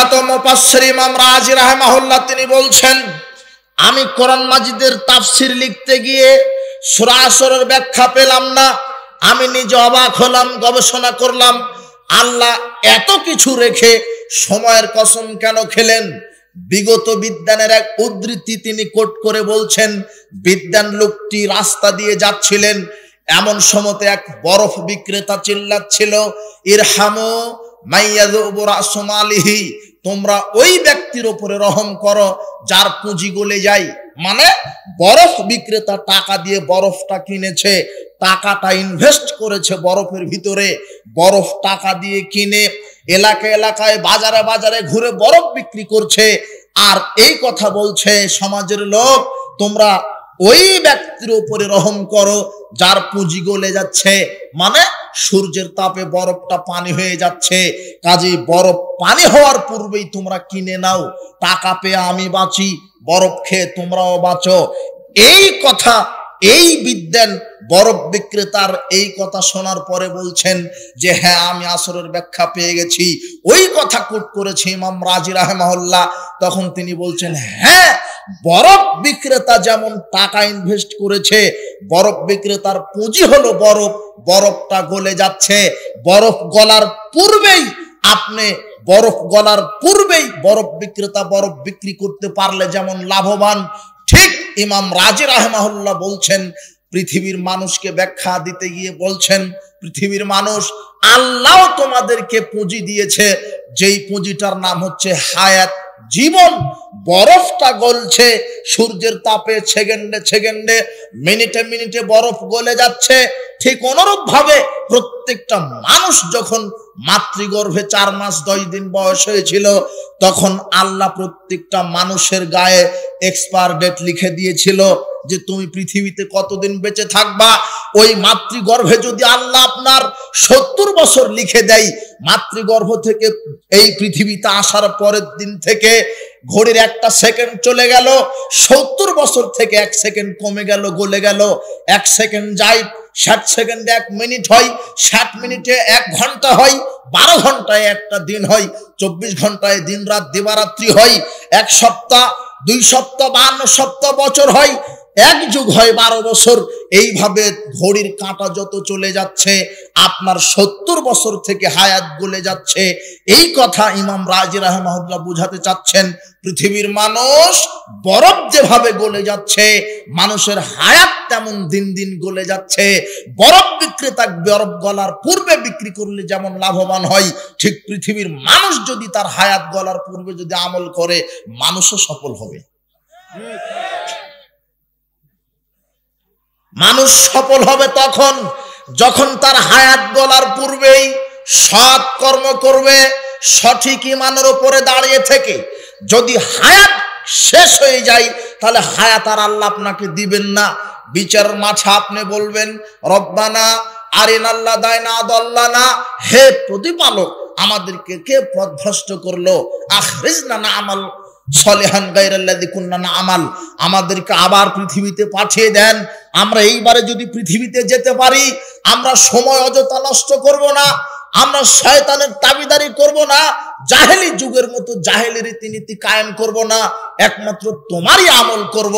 বিখ্যাত মুফাসসির ইমাম রাজি রাহিমাহুল্লাহ তিনি বলছেন, আমি কোরআন মাজিদের তাফসির লিখতে গিয়ে সূরা আসরের ব্যাখ্যা পেলাম না। আমি নিজে অবাক হলাম, গবেষণা করলাম, আল্লাহ এত কিছু রেখে সময়ের কসম কেন খেলেন? বিগত বিদ্যানের এক উদ্ধৃতি তিনি কোট করে বলছেন, বিদ্যান লোকটি রাস্তা দিয়ে যাচ্ছিলেন, এমন সময়তে এক বরফ বিক্রেতা চিল্লাচ্ছিল, ইরহামু মাইয়াযুবু রাসু মালিহি, তোমরা ওই ব্যক্তির উপরে রহম করো যার পুঁজি গলে যায়। মানে বরফ বিক্রেতা টাকা দিয়ে বরফটা কিনেছে, টাকাটা ইনভেস্ট করেছে বরফের ভিতরে, বরফ টাকা দিয়ে কিনে এলাকায় এলাকায় বাজারে বাজারে ঘুরে বরফ বিক্রি করছে, আর এই কথা বলছে সমাজের লোক, তোমরা ওই ব্যক্তির উপরে রহম করো যার পুঁজি গলে যাচ্ছে। মানে সূর্যের তাপে বরফটা পানি হয়ে যাচ্ছে, কাজেই বরফ পানি হওয়ার পূর্বেই তোমরা কিনে নাও, টাকা পেয়ে আমি বাঁচি, বরফ খেয়ে তোমরাও বাঁচো। এই কথা এই বিদ্যান বরফ বিক্রেতার এই কথা শোনার পরে বলছেন যে হ্যাঁ, আমি আসরের ব্যাখ্যা পেয়ে গেছি, ওই কথা কোট করেছে ইমাম রাজি রাহিমাহুল্লাহ। তখন তিনি বলছেন, হ্যাঁ, বরফ বিক্রেতা যেমন টাকা ইনভেস্ট করেছে, বরফ বিক্রেতার পুঁজি হলো বরফ, বরফটা গলে যাচ্ছে, বরফ গলার পূর্বেই বরফ বিক্রেতা বরফ বিক্রি করতে পারলে যেমন লাভবান, ঠিক ইমাম রাজি রাহিমাহুল্লাহ বলছেন, পৃথিবীর মানুষকে ব্যাখ্যা দিতে গিয়ে বলছেন, পৃথিবীর মানুষ, আল্লাহ তোমাদেরকে পুঁজি দিয়েছে, যেই পুঁজিটার নাম হচ্ছে হায়াত, জীবন। বরফটা গলছে সূর্যের তাপে, সেকেন্ডে সেকেন্ডে, মিনিটে মিনিটে বরফ গলে যাচ্ছে। ঠিক অনুরূপ ভাবে প্রত্যেকটা মানুষ যখন মাতৃগর্ভে 4 মাস 10 দিন বয়স হয়েছিল, তখন আল্লাহ প্রত্যেকটা মানুষের গায়ে এক্সপায়ার ডেট লিখে দিয়েছিল যে তুমি পৃথিবীতে কতদিন বেঁচে থাকবা। ওই মাতৃগর্ভে যদি আল্লাহ আপনার 70 বছর লিখে দেয়, মাতৃগর্ভ থেকে এই পৃথিবীতে আসার পরের দিন থেকে ঘড়ির একটা সেকেন্ড চলে গেল, 70 বছর থেকে 1 সেকেন্ড কমে গেল, গলে গেল। 1 সেকেন্ড যায়, 60 সেকেন্ডে 1 মিনিট হয়, 60 মিনিটে 1 ঘন্টা হয়, 12 ঘন্টায় একটা দিন হয়, 24 ঘন্টায় দিন রাত দিবারাত্রি হয়, 1 সপ্তাহ, 2 সপ্তাহ, 52 সপ্তাহ, বছর হয়, 1 যুগ হয় 12 বছর। এইভাবে ঘড়ির কাঁটা যত চলে যাচ্ছে, আপনার 70 বছর থেকে হায়াত গলে যাচ্ছে। এই কথা ইমাম রাজি রাহিমাহুল্লাহ বুঝাতে চাচ্ছেন, পৃথিবীর মানুষ বরফ যেভাবে গলে যাচ্ছে, মানুষের হায়াত তেমন দিন দিন গলে যাচ্ছে। বরফ বিক্রেতা বরফ গলার পূর্বে বিক্রি করলে যেমন লাভবান হয়, ঠিক পৃথিবীর মানুষ যদি তার হায়াত গলার পূর্বে যদি আমল করে, মানুষও সফল হবে। মানুষ সফল হবে তখন যখন তার হায়াত গলার পূর্বেই সৎ কর্ম করবে, সঠিক ঈমানের উপরে দাঁড়িয়ে থেকে। যদি হায়াত শেষ হয়ে যায়, তাহলে হায়াত আর আল্লাহ আপনাকে দিবেন না। বিচার মাঠে আপনি বলবেন, রব্বানা আরিনাল্লাহ দায়না আদাল্লানা, হে প্রতিপালক, আমাদেরকে কে পথভ্রষ্ট করলো, আখরিজনা না আমাল সলিহান গায়রাল্লাযী কুননা না'মাল, আমাদেরকে আবার পৃথিবীতে পাঠিয়ে দেন। আমরা এইবারে যদি পৃথিবীতে যেতে পারি, আমরা সময় অযথা নষ্ট করব না, আমরা শয়তানের তাবিদারি করব না, জাহেলি যুগের মতো জাহেলি রীতিনীতি কায়েম করব না, একমাত্র তোমারই আমল করব।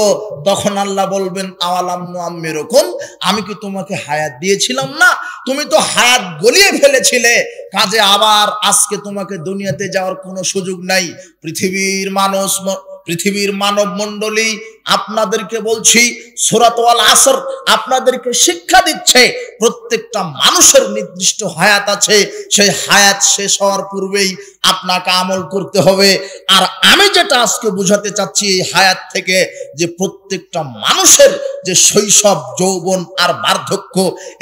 তখন আল্লাহ বলবেন, আওয়ালাম নুআম্মিরুকুম, আমি কি তোমাকে হায়াত দিয়েছিলাম না? তুমি তো হায়াত গলিয়ে ফেলেছিলে, কাজে আবার আজকে তোমাকে দুনিয়াতে যাওয়ার কোনো সুযোগ নাই। পৃথিবীর মানব মণ্ডলী, আপনাদেরকে বলছি, সূরাত আল আসর আপনাদেরকে শিক্ষা দিচ্ছে, প্রত্যেকটা মানুষের নির্দিষ্ট হায়াত আছে, সেই হায়াত শেষ হওয়ার পূর্বেই আপনাকে আমল করতে হবে। আর আমি যেটা আজকে বুঝাতে চাচ্ছি এই হায়াত থেকে, যে প্রত্যেকটা মানুষের যে শৈশব, যৌবন আর বার্ধক্য,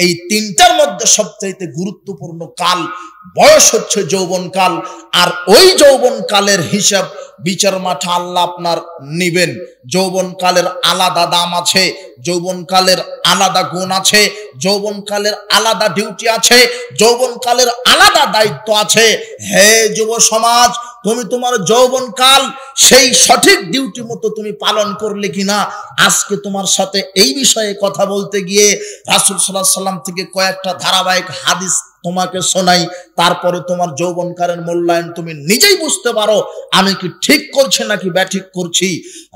এই তিনটার মধ্যে সবচাইতে গুরুত্বপূর্ণ কাল, বয়স হচ্ছে যৌবনকাল। আর ওই যৌবনকালের হিসাব বিচার মাঠে আল্লাহ আপনার নিবেন। যৌবনকালের আলাদা দাম আছে, যৌবনকালের আলাদা গুণ আছে, যৌবনকালের আলাদা ডিউটি আছে, যৌবনকালের আলাদা দায়িত্ব আছে। হে যুব সমাজ, তুমি তোমার যৌবনকাল সেই সঠিক ডিউটি মতো তুমি পালন করলে কিনা, আজকে তোমার সাথে এই বিষয়ে কথা বলতে গিয়ে রাসূল সাল্লাল্লাহু আলাইহি ওয়াসাল্লাম থেকে কয়েকটা ধারাবাহিক হাদিস তোমাকে শোনাই, তারপরে তোমার যৌবনকালের মূল্যায়ন তুমি নিজেই বুঝতে পারো আমি কি ঠিক করছি নাকি ব্যাঠিক করছি।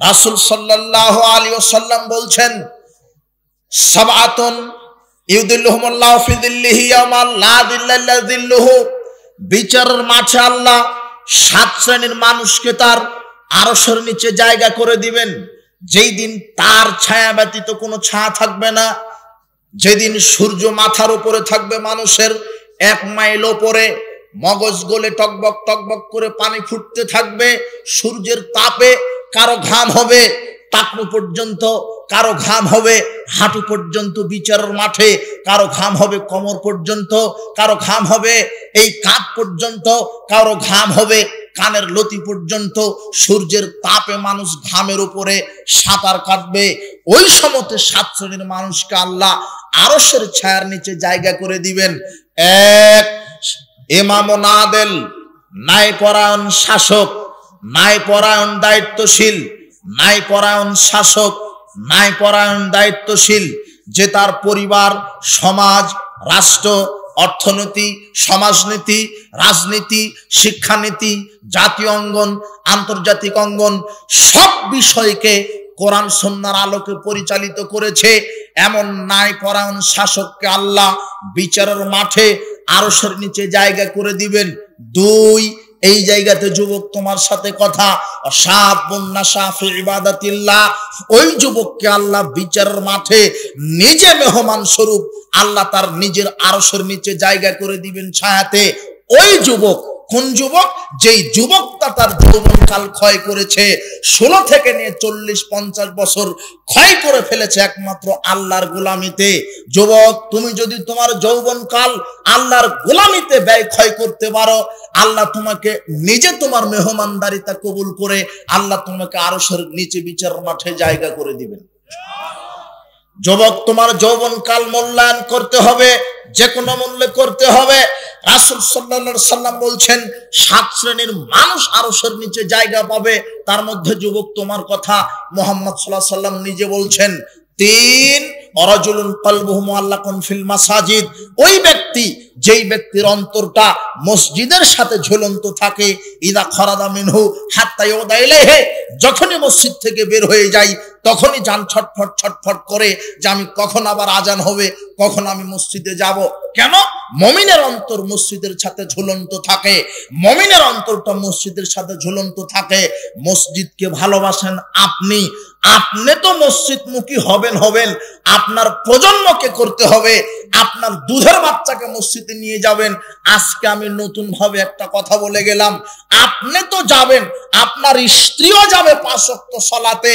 রাসূল সাল্লাল্লাহু আলাইহি ওয়াসাল্লাম বলছেন, সাবআতুন ইউদিল্লুহুমুল্লাহু ফি যিল্লিহি ইয়াওমা লা যিল্লা ইল্লা যিল্লুহু। বিচারের মাঠে আল্লাহ 7 শ্রেণীর মানুষকে তার আরশের নিচে জায়গা করে দিবেন, যেই দিন তার ছায়া ব্যতীত কোনো ছায়া থাকবে না, যেদিন সূর্য মাথার উপরে থাকবে মানুষের 1 মাইল উপরে, মগজ গলে টকবক টকবক করে পানি ফুটতে থাকবে, সূর্যের তাপে কারো ঘাম হবে টাকনু পর্যন্ত, কারো ঘাম হবে হাঁটু পর্যন্ত বিচারের মাঠে, কারো ঘাম হবে কোমর পর্যন্ত, কারো ঘাম হবে এই কাঁধ পর্যন্ত, কারো ঘাম হবে কানের লতি পর্যন্ত। সূর্যের তাপে মানুষ ঘামের উপরে সাঁতার কাটবে। ওই সময়তে 7 শ্রেণীর মানুষকে আল্লাহ আরশের ছায়ার নিচে জায়গা করে দিবেন। 1 ইমামুন আদিল, ন্যায়পরায়ণ শাসক, ন্যায়পরায়ণ দায়িত্বশীল, ন্যায়পরায়ণ শাসক, ন্যায়পরায়ণ দায়িত্বশীল, যে তার পরিবার, সমাজ, রাষ্ট্র, অর্থনীতি, সমাজনীতি, রাজনীতি, শিক্ষানীতি, জাতীয় অঙ্গন, আন্তর্জাতিক অঙ্গন সব বিষয়কে কোরআন সুন্নাহর আলোকে পরিচালিত করেছে, এমন ন্যায়পরায়ণ শাসককে আল্লাহ বিচারের মাঠে আরশের নিচে জায়গা করে দিবেন। 2 এই জায়গাতে যুবক তোমার সাথে কথা, শাবুন নাশা ফি ইবাদাতিল্লাহ, ওই যুবককে আল্লাহ বিচারের মাঠে নিজে মেহমান স্বরূপ আল্লাহ তার নিজের আরশের নিচে জায়গা করে দিবেন ছায়াতে। ওই যুবক কোন যুবক? যেই যুবকটা তার যৌবনকাল ক্ষয় করেছে, 16 থেকে নিয়ে 40-50 বছর ক্ষয় করে ফেলেছে একমাত্র আল্লাহর গোলামিতে। যুবক, তুমি যদি তোমার যৌবনকাল আল্লাহর গোলামিতে ব্যয় ক্ষয় করতে পারো, আল্লাহ তোমাকে নিজে তোমার মেহমানদারিতা কবুল করে আল্লাহ তোমাকে আরশের নিচে বিচারের মাঠে জায়গা করে দিবেন। যুবক, তোমার যৌবনকাল মূল্যায়ন করতে হবে, যে কোনো মূল্যে করতে হবে। রাসূল সাল্লাল্লাহু আলাইহি সাল্লাম বলছেন 7 শ্রেণীর মানুষ আরশের নিচে জায়গা পাবে, তার মধ্যে যুবক তোমার কথা মুহাম্মদ সাল্লাল্লাহু আলাইহি সাল্লাম নিজে বলছেন। 3 রাজুলুন কলবুহু মুআল্লাকুন ফিল মাসাজিদ, ওই ব্যক্তি যেই ব্যক্তির অন্তরটা মসজিদের সাথে ঝুলন্ত থাকে, ইদা খরাদা মিনহু হাত্তা ইউদা ইলাইহি, যখনই মসজিদ থেকে বের হয়ে যায় তখনই জান ছটফট ছটফট করে যে আমি কখন আবার আজান হবে, কখন আমি মসজিদে যাব। কেন? মুমিনের অন্তর মসজিদের সাথে ঝুলন্ত থাকে, মুমিনের অন্তরটা মসজিদের সাথে ঝুলন্ত থাকে। মসজিদকে ভালোবাসেন আপনি, আপনি তো মসজিদমুখী হবেন, আপনার প্রজন্মকে করতে হবে, আপনার দুধের বাচ্চাকে মসজিদে নিয়ে যাবেন। আজকে আমি নতুন ভাবে একটা কথা বলে গেলাম, আপনি তো যাবেন, আপনার স্ত্রীও যাবে 5 ওয়াক্ত সালাতে।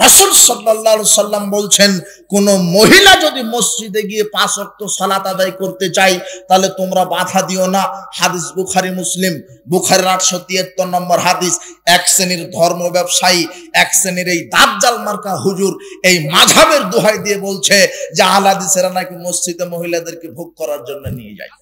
রাসূল সাল্লাল্লাহু আলাইহি সাল্লাম বলছেন, কোন মহিলা যদি মসজিদে গিয়ে 5 ওয়াক্ত সালাত আদায় করতে চাই তাহলে তোমরা বাধা দিও না। হাদিস বুখারী মুসলিম, বুখারীর 873 নম্বর হাদিস। 1 শ্রেণীর ধর্ম ব্যবসায়ী, 1 শ্রেণীর এই দাজ্জাল মার্কা হুজুর এই মাযহাবের দোহাই দিয়ে বলছে যে আহলে হাদিসেরা নাকি মসজিদে মহিলাদেরকে ভোগ করার জন্য নিয়ে যায়।